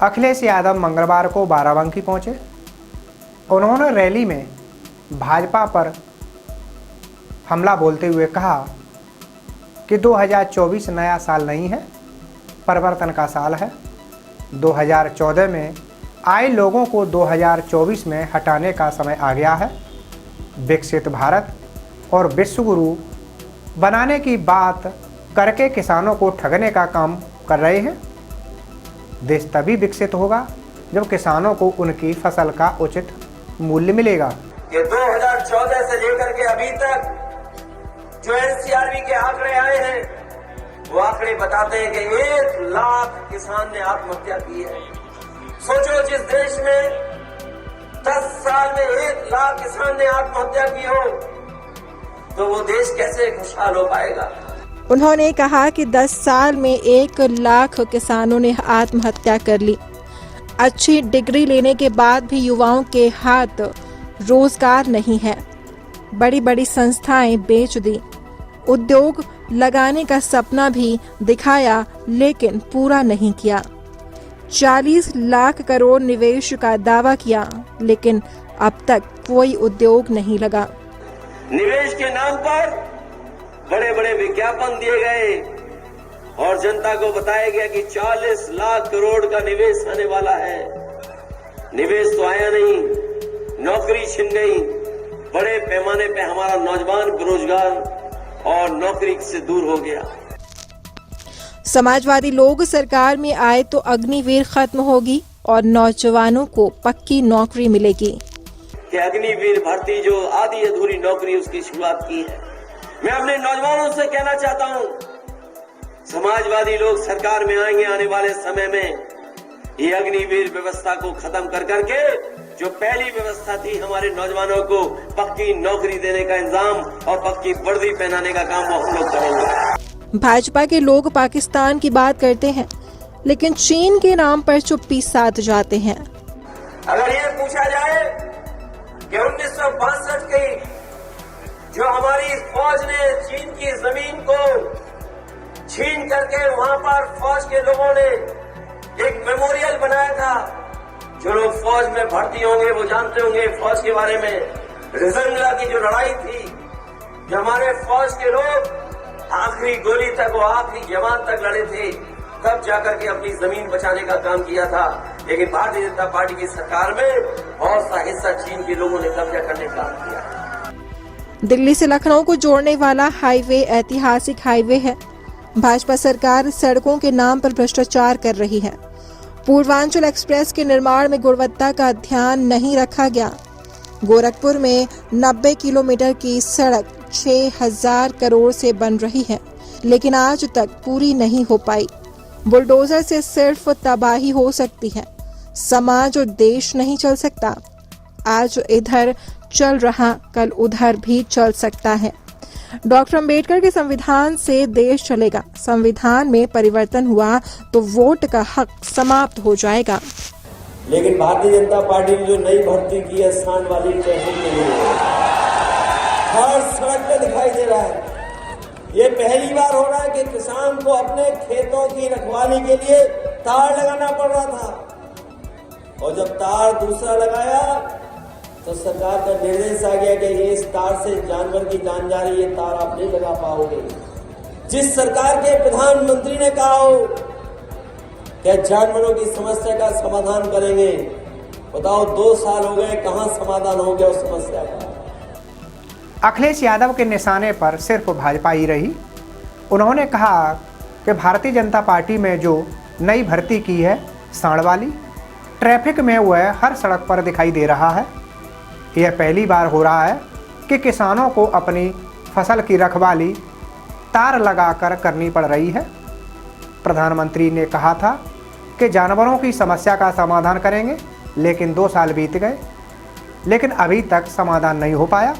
अखिलेश यादव मंगलवार को बाराबंकी पहुंचे। उन्होंने रैली में भाजपा पर हमला बोलते हुए कहा कि 2024 नया साल नहीं है, परिवर्तन का साल है। 2014 में आए लोगों को 2024 में हटाने का समय आ गया है। विकसित भारत और विश्व गुरु बनाने की बात करके किसानों को ठगने का काम कर रहे हैं। देश तभी विकसित होगा जब किसानों को उनकी फसल का उचित मूल्य मिलेगा। ये 2014 से लेकर के अभी तक जो एनसीआरबी के आंकड़े आए हैं, वो आंकड़े बताते हैं कि 1 लाख किसान ने आत्महत्या की है। सोचो, जिस देश में 10 साल में 1 लाख किसान ने आत्महत्या की हो, तो वो देश कैसे खुशहाल हो पाएगा। उन्होंने कहा कि 10 साल में 1 लाख किसानों ने आत्महत्या कर ली। अच्छी डिग्री लेने के बाद भी युवाओं के हाथ रोजगार नहीं है। बड़ी बड़ी संस्थाएं बेच दी, उद्योग लगाने का सपना भी दिखाया लेकिन पूरा नहीं किया। 40 लाख करोड़ निवेश का दावा किया लेकिन अब तक कोई उद्योग नहीं लगा। निवेश के नाम पर बड़े बड़े विज्ञापन दिए गए और जनता को बताया गया कि 40 लाख करोड़ का निवेश आने वाला है। निवेश तो आया नहीं, नौकरी छिन गई। बड़े पैमाने पे हमारा नौजवान बेरोजगार और नौकरी से दूर हो गया। समाजवादी लोग सरकार में आए तो अग्निवीर खत्म होगी और नौजवानों को पक्की नौकरी मिलेगी। कि अग्निवीर भर्ती जो आधी अधूरी नौकरी उसकी शुरुआत की है। मैं अपने नौजवानों से कहना चाहता हूं, समाजवादी लोग सरकार में आएंगे आने वाले समय में, ये अग्निवीर व्यवस्था को खत्म कर करके जो पहली व्यवस्था थी हमारे नौजवानों को पक्की नौकरी देने का इंतजाम और पक्की वर्दी पहनाने का काम वो हम लोग करेंगे। भाजपा के लोग पाकिस्तान की बात करते हैं लेकिन चीन के नाम पर चुप्पी साध जाते हैं। अगर ये पूछा जाए कि 1962 की जो हमारी फौज ने चीन की जमीन को छीन करके वहां पर फौज के लोगों ने एक मेमोरियल बनाया था, जो लोग फौज में भर्ती होंगे वो जानते होंगे फौज के बारे में। रिजंगला की जो लड़ाई थी, जो हमारे फौज के लोग आखिरी गोली तक, वो आखिरी जवान तक लड़े थे, तब जाकर के अपनी जमीन बचाने का काम किया था। लेकिन भारतीय जनता पार्टी की सरकार में बहुत सा हिस्सा चीन के लोगों ने कब्जा करने का काम किया। दिल्ली से लखनऊ को जोड़ने वाला हाईवे ऐतिहासिक हाईवे है। भाजपा सरकार सड़कों के नाम पर भ्रष्टाचार कर रही है। पूर्वांचल एक्सप्रेस के निर्माण में गुणवत्ता का ध्यान नहीं रखा गया। गोरखपुर में 90 किलोमीटर की सड़क 6000 करोड़ से बन रही है लेकिन आज तक पूरी नहीं हो पाई। बुलडोजर से सिर्फ तबाही हो सकती है, समाज और देश नहीं चल सकता। आज इधर चल रहा कल उधर भी चल सकता है। डॉक्टर अंबेडकर के संविधान से देश चलेगा। संविधान में परिवर्तन हुआ तो वोट का हक समाप्त हो जाएगा। लेकिन भारतीय जनता पार्टी ने जो नई भर्ती की है स्थान वाली ट्रैफिक के लिए, हर सड़क पे दिखाई दे रहा है। ये पहली बार हो रहा है कि किसान को अपने खेतों की रखवाली के लिए तार लगाना पड़ रहा था, और जब तार दूसरा लगाया तो सरकार का निर्देश आ गया कि इस तार से जानवर की जान जा रही है, तार आप नहीं लगा पाओगे। जिस सरकार के प्रधानमंत्री ने कहा हो कि जानवरों की समस्या का समाधान करेंगे, बताओ 2 साल हो गए, कहां समाधान हो गया उस समस्या का। अखिलेश यादव के निशाने पर सिर्फ भाजपा ही रही। उन्होंने कहा कि भारतीय जनता पार्टी में जो नई भर्ती की है सांड वाली, ट्रैफिक में वह हर सड़क पर दिखाई दे रहा है। यह पहली बार हो रहा है कि किसानों को अपनी फसल की रखवाली तार लगाकर करनी पड़ रही है। प्रधानमंत्री ने कहा था कि जानवरों की समस्या का समाधान करेंगे, लेकिन 2 साल बीत गए लेकिन अभी तक समाधान नहीं हो पाया।